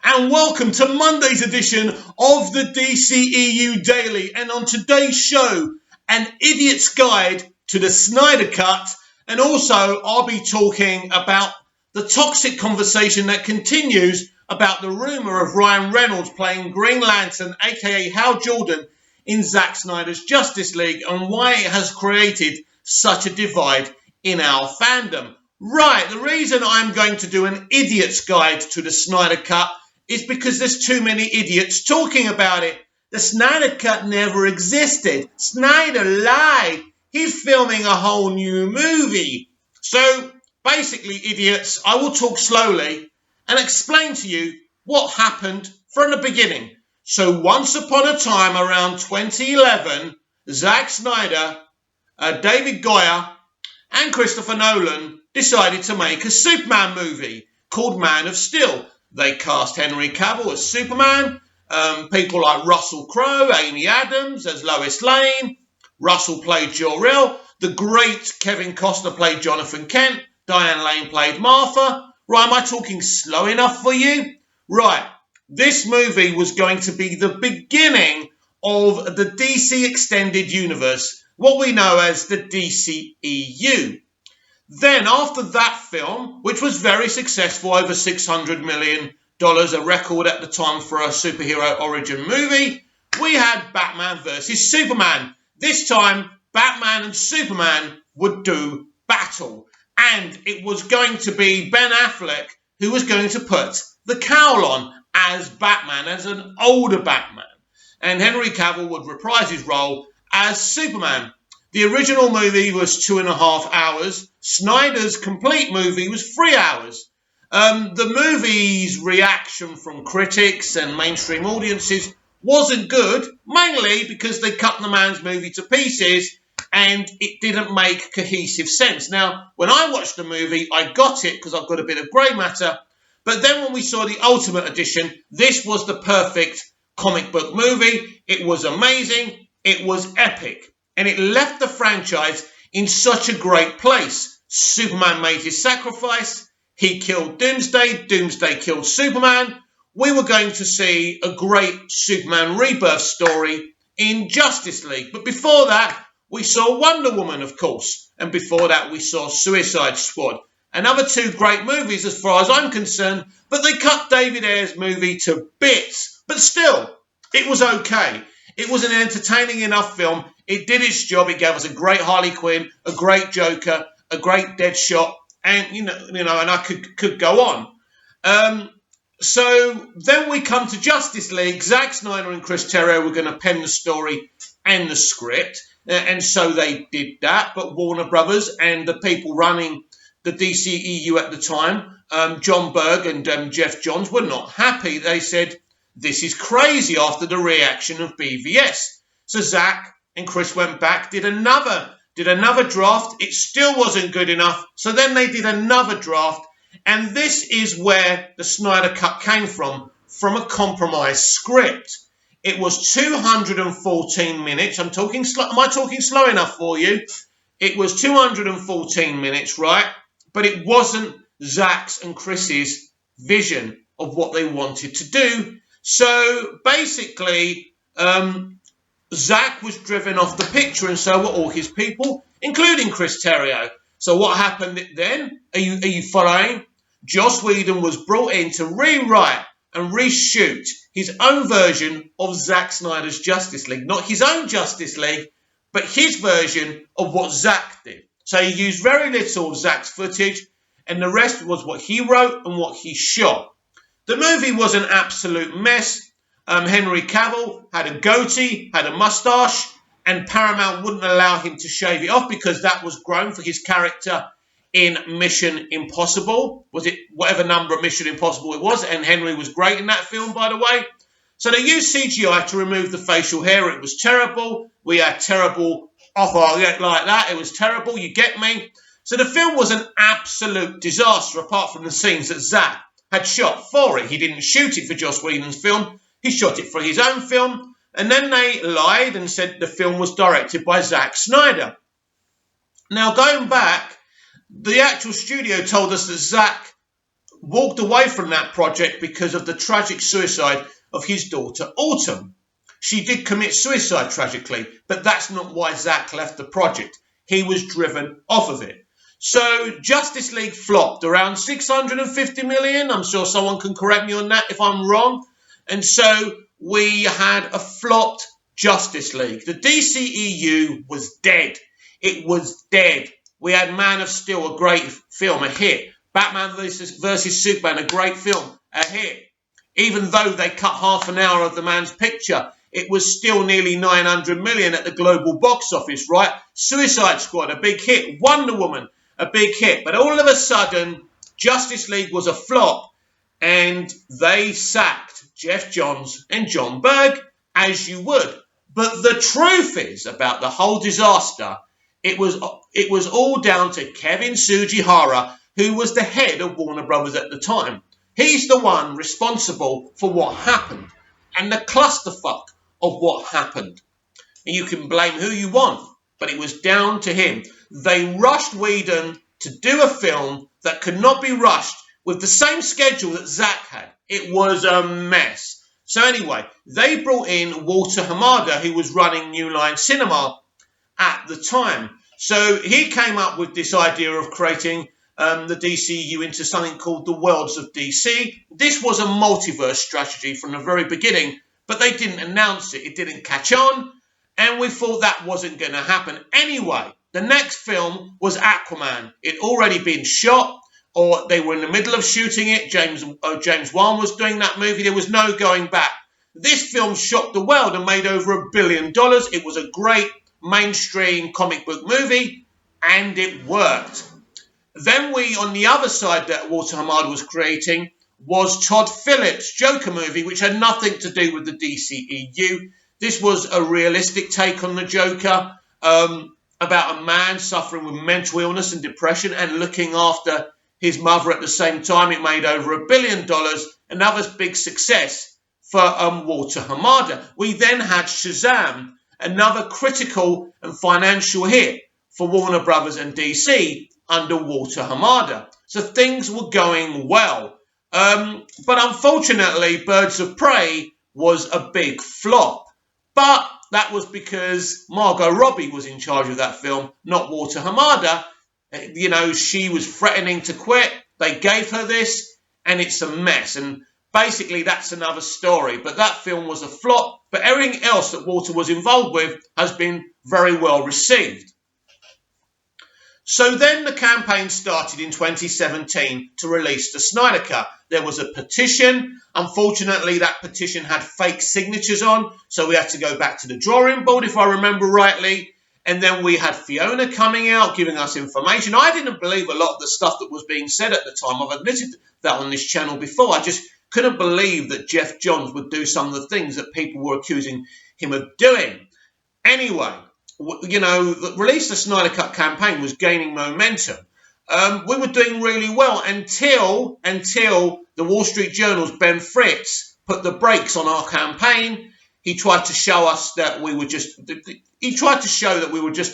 and welcome to Monday's edition of the dceu Daily. And on today's show, an idiot's guide to the Snyder Cut, and also I'll be talking about the toxic conversation that continues about the rumour of Ryan Reynolds playing Green Lantern, aka Hal Jordan, in Zack Snyder's Justice League, and why it has created such a divide in our fandom. Right, the reason I'm going to do an idiot's guide to the Snyder Cut is because there's too many idiots talking about it. The Snyder Cut never existed. Snyder lied. He's filming a whole new movie. So, basically, idiots, I will talk slowly and explain to you what happened from the beginning. So, once upon a time, around 2011, Zack Snyder, David Goyer, and Christopher Nolan decided to make a Superman movie called Man of Steel. They cast Henry Cavill as Superman, people like Russell Crowe, Amy Adams as Lois Lane, Russell played Jor-El, the great Kevin Costner played Jonathan Kent, Diane Lane played Martha. Right, am I talking slow enough for you? Right, this movie was going to be the beginning of the DC Extended Universe, what we know as the DCEU. Then, after that film, which was very successful, over $600 million, a record at the time for a superhero origin movie, we had Batman versus Superman. This time, Batman and Superman would do battle. And it was going to be Ben Affleck who was going to put the cowl on as Batman, as an older Batman. And Henry Cavill would reprise his role as Superman. The original movie was 2.5 hours. Snyder's complete movie was 3 hours. The movie's reaction from critics and mainstream audiences wasn't good, mainly because they cut the man's movie to pieces and it didn't make cohesive sense. Now, when I watched the movie, I got it because I've got a bit of grey matter. But then when we saw the Ultimate Edition, this was the perfect comic book movie. It was amazing. It was epic. And it left the franchise in such a great place. Superman made his sacrifice. He killed Doomsday. Doomsday killed Superman. We were going to see a great Superman rebirth story in Justice League. But before that, we saw Wonder Woman, of course. And before that, we saw Suicide Squad. Another two great movies as far as I'm concerned. But they cut David Ayer's movie to bits. But still, it was okay. It was an entertaining enough film. It did its job. It gave us a great Harley Quinn, a great Joker, a great Deadshot, and and I could go on. So then we come to Justice League. Zack Snyder and Chris Terrio were going to pen the story and the script, and so they did that. But Warner Brothers and the people running the DCEU at the time, John Berg and Jeff Johns, were not happy. They said, "This is crazy," after the reaction of BVS. So Zack and Chris went back, did another draft. It still wasn't good enough. So then they did another draft. And this is where the Snyder Cut came from a compromised script. It was 214 minutes. Am I talking slow enough for you? It was 214 minutes, right? But it wasn't Zack's and Chris's vision of what they wanted to do. So basically, Zack was driven off the picture, and so were all his people, including Chris Terrio. So what happened then? Are you following? Joss Whedon was brought in to rewrite and reshoot his own version of Zack Snyder's Justice League. Not his own Justice League, but his version of what Zack did. So he used very little of Zack's footage, and the rest was what he wrote and what he shot. The movie was an absolute mess. Henry Cavill had a goatee, had a mustache, and Paramount wouldn't allow him to shave it off because that was grown for his character in Mission Impossible. Was it whatever number of Mission Impossible it was? And Henry was great in that film, by the way. So they used CGI to remove the facial hair. It was terrible. We had terrible off like that. It was terrible. You get me? So the film was an absolute disaster, apart from the scenes that Zack had shot for it. He didn't shoot it for Joss Whedon's film. He shot it for his own film. And then they lied and said the film was directed by Zack Snyder. Now, going back, the actual studio told us that Zack walked away from that project because of the tragic suicide of his daughter, Autumn. She did commit suicide tragically, but that's not why Zack left the project. He was driven off of it. So Justice League flopped around 650 million. I'm sure someone can correct me on that if I'm wrong. And so we had a flopped Justice League. The DCEU was dead. It was dead. We had Man of Steel, a great film, a hit. Batman versus Superman, a great film, a hit. Even though they cut half an hour of the man's picture, it was still nearly 900 million at the global box office, right? Suicide Squad, a big hit. Wonder Woman, a big hit. But all of a sudden, Justice League was a flop, and they sacked Jeff Johns and John Berg, as you would. But the truth is about the whole disaster, it was all down to Kevin Sugihara, who was the head of Warner Brothers at the time. He's the one responsible for what happened and the clusterfuck of what happened. And you can blame who you want, but it was down to him. They rushed Whedon to do a film that could not be rushed with the same schedule that Zack had. It was a mess. So anyway, they brought in Walter Hamada, who was running New Line Cinema at the time. So he came up with this idea of creating the DCU into something called the Worlds of DC. This was a multiverse strategy from the very beginning, but they didn't announce it. It didn't catch on, and we thought that wasn't going to happen. Anyway, the next film was Aquaman. It'd already been shot, or they were in the middle of shooting it. James Wan was doing that movie. There was no going back. This film shocked the world and made over $1 billion. It was a great mainstream comic book movie, and it worked. Then on the other side that Walter Hamada was creating was Todd Phillips' Joker movie, which had nothing to do with the DCEU. This was a realistic take on the Joker, about a man suffering with mental illness and depression and looking after his mother at the same time. It made over $1 billion, another big success for Walter Hamada. We then had Shazam, another critical and financial hit for Warner Brothers and DC under Walter Hamada. So things were going well. But unfortunately, Birds of Prey was a big flop. But that was because Margot Robbie was in charge of that film, not Walter Hamada. You know, she was threatening to quit. They gave her this, and it's a mess. And basically, that's another story. But that film was a flop. But everything else that Walter was involved with has been very well received. So then the campaign started in 2017 to release the Snyder Cut. There was a petition. Unfortunately, that petition had fake signatures on, so we had to go back to the drawing board, if I remember rightly. And then we had Fiona coming out, giving us information. I didn't believe a lot of the stuff that was being said at the time. I've admitted that on this channel before. I just couldn't believe that Jeff Johns would do some of the things that people were accusing him of doing. Anyway, you know, the release the Snyder Cut campaign was gaining momentum. We were doing really well until the Wall Street Journal's Ben Fritz put the brakes on our campaign. He tried to show us that we were just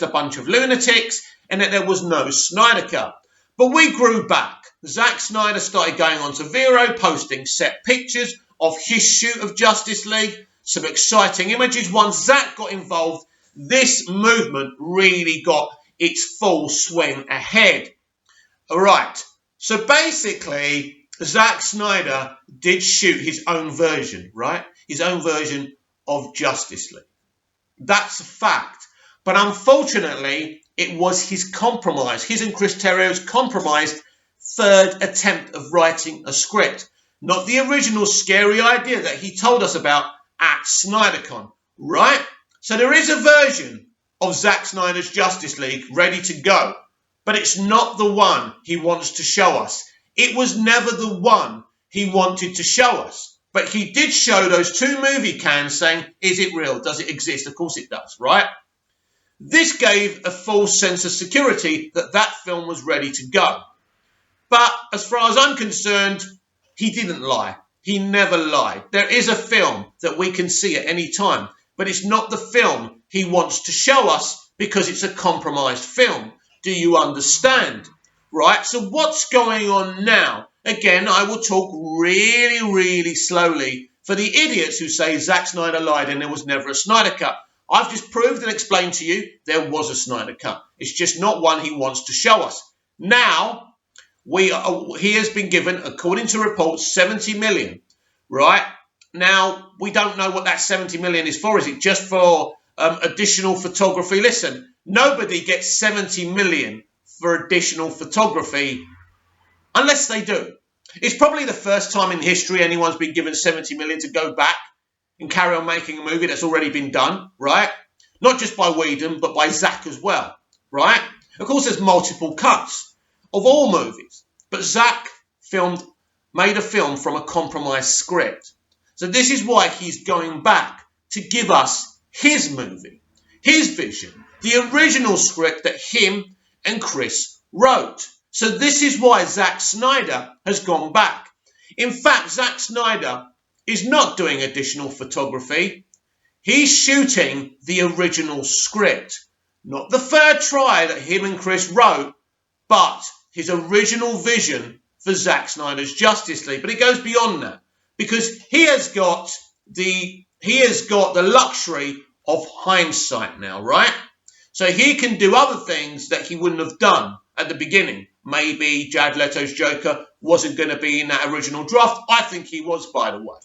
a bunch of lunatics and that there was no Snyder Cut. But we grew back. Zack Snyder started going on to Vero, posting set pictures of his shoot of Justice League, some exciting images. Once Zack got involved, this movement really got its full swing ahead. All right. So basically, Zack Snyder did shoot his own version, right? His own version of Justice League. That's a fact. But unfortunately, it was his compromise, his and Chris Terrio's compromised third attempt of writing a script. Not the original scary idea that he told us about at SnyderCon, right? So there is a version of Zack Snyder's Justice League ready to go, but it's not the one he wants to show us. It was never the one he wanted to show us, but he did show those two movie cans saying, is it real? Does it exist? Of course it does, right? This gave a false sense of security that that film was ready to go. But as far as I'm concerned, he didn't lie. He never lied. There is a film that we can see at any time, but it's not the film he wants to show us because it's a compromised film. Do you understand? Right? So what's going on now? again, I will talk really, really slowly for the idiots who say Zack Snyder lied and there was never a Snyder Cut. I've just proved and explained to you there was a Snyder Cut. It's just not one he wants to show us. Now, he has been given, according to reports, 70 million, right? Now, we don't know what that 70 million is for. Is it just for additional photography? Listen, nobody gets 70 million for additional photography unless they do. It's probably the first time in history anyone's been given 70 million to go back and carry on making a movie that's already been done, right? Not just by Whedon, but by Zack as well, right? Of course, there's multiple cuts of all movies, but Zack made a film from a compromised script. So this is why he's going back to give us his movie, his vision, the original script that him and Chris wrote. So this is why Zack Snyder has gone back. In fact, Zack Snyder is not doing additional photography. He's shooting the original script. Not the third try that him and Chris wrote, but his original vision for Zack Snyder's Justice League. But it goes beyond that, because he has got the luxury of hindsight now, right? So he can do other things that he wouldn't have done at the beginning. Maybe Jared Leto's Joker wasn't going to be in that original draft. I think he was, by the way.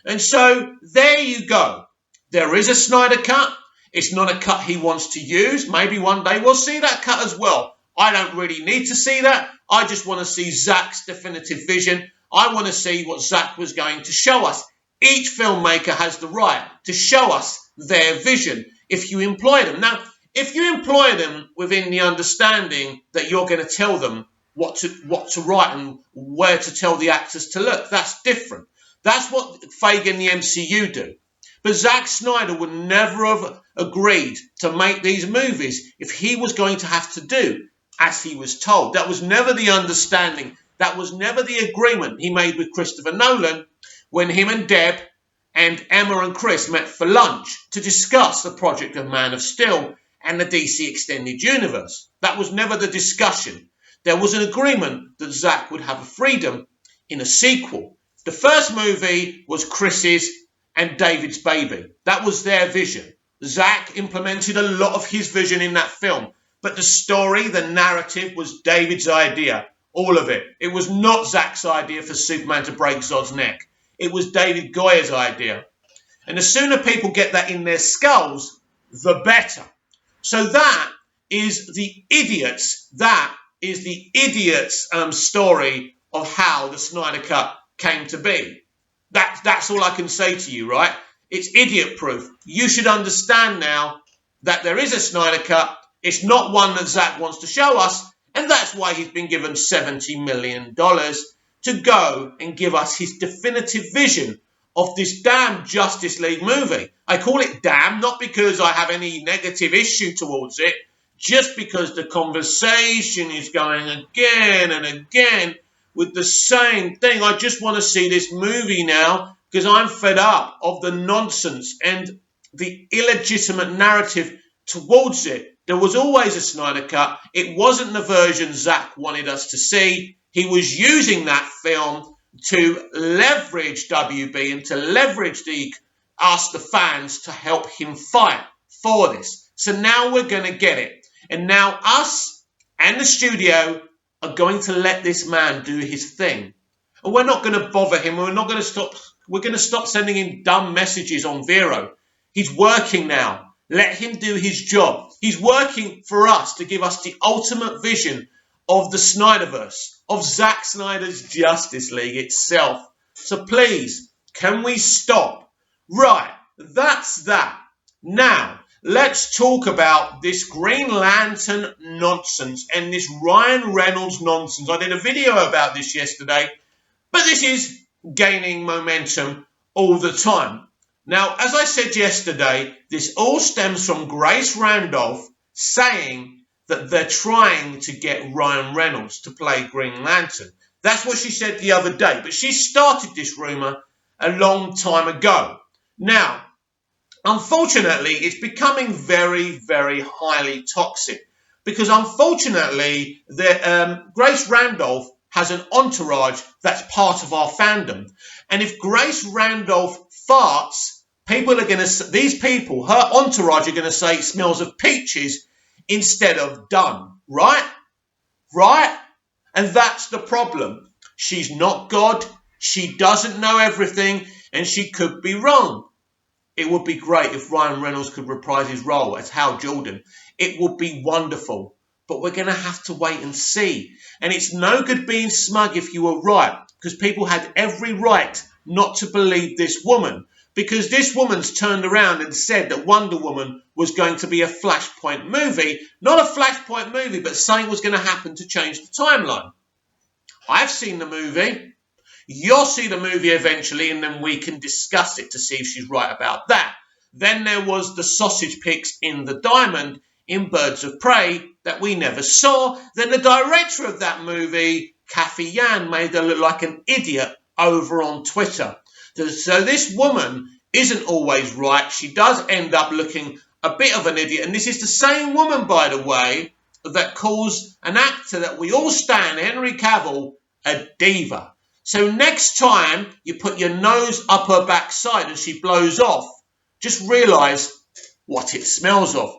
And so there you go. There is a Snyder Cut. It's not a cut he wants to use. Maybe one day we'll see that cut as well. I don't really need to see that. I just want to see Zack's definitive vision. I want to see what Zack was going to show us. Each filmmaker has the right to show us their vision if you employ them. Now, if you employ them within the understanding that you're going to tell them what to write and where to tell the actors to look, that's different. That's what Feige and the MCU do. But Zack Snyder would never have agreed to make these movies if he was going to have to do as he was told. That was never the understanding. That was never the agreement he made with Christopher Nolan when him and Deb and Emma and Chris met for lunch to discuss the project of Man of Steel and the DC Extended Universe. That was never the discussion. There was an agreement that Zack would have a freedom in a sequel. The first movie was Chris's and David's baby. That was their vision. Zack implemented a lot of his vision in that film. But the story, the narrative, was David's idea. All of it. It was not Zack's idea for Superman to break Zod's neck. It was David Goyer's idea. And the sooner people get that in their skulls, the better. So that is the idiot's story of how the Snyder Cut came to be. That's all I can say to you, right? It's idiot proof. You should understand now that there is a Snyder Cut. It's not one that Zack wants to show us, and that's why he's been given $70 million to go and give us his definitive vision of this damn Justice League movie. I call it damn, not because I have any negative issue towards it, just because the conversation is going again and again with the same thing. I just want to see this movie now because I'm fed up of the nonsense and the illegitimate narrative towards it. There was always a Snyder Cut. It wasn't the version Zack wanted us to see. He was using that film to leverage WB and to leverage us, the fans, to help him fight for this. So now we're going to get it. And now us and the studio are going to let this man do his thing. And we're not going to bother him. We're going to stop sending him dumb messages on Vero. He's working now. Let him do his job. He's working for us to give us the ultimate vision of the Snyderverse, of Zack Snyder's Justice League itself. So please, can we stop? Right, that's that. Now, let's talk about this Green Lantern nonsense and this Ryan Reynolds nonsense. I did a video about this yesterday, but this is gaining momentum all the time. Now, as I said yesterday, this all stems from Grace Randolph saying that they're trying to get Ryan Reynolds to play Green Lantern. That's what she said the other day. But she started this rumour a long time ago. Now, unfortunately, it's becoming very, very highly toxic. Because unfortunately, Grace Randolph has an entourage that's part of our fandom. And if Grace Randolph farts, people are going to, these people, her entourage are going to say it smells of peaches instead of done. Right? Right? And that's the problem. She's not God. She doesn't know everything, and she could be wrong. It would be great if Ryan Reynolds could reprise his role as Hal Jordan. It would be wonderful. But we're going to have to wait and see. And it's no good being smug if you were right, because people had every right not to believe this woman, because this woman's turned around and said that Wonder Woman was going to be a Flashpoint movie. Not a Flashpoint movie, but something was going to happen to change the timeline. I've seen the movie. You'll see the movie eventually, and then we can discuss it to see if she's right about that. Then there was the sausage picks in the diamond in Birds of Prey that we never saw. Then the director of that movie, Kathy Yan, made her look like an idiot over on Twitter. So this woman isn't always right. She does end up looking a bit of an idiot. And this is the same woman, by the way, that calls an actor that we all stand, Henry Cavill, a diva. So next time you put your nose up her backside and she blows off, just realise what it smells of.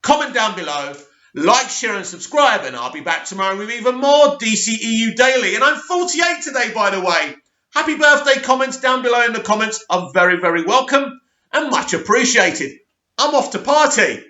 Comment down below, like, share and subscribe, and I'll be back tomorrow with even more DCEU Daily. And I'm 48 today, by the way. Happy birthday comments down below in the comments are very, very welcome and much appreciated. I'm off to party.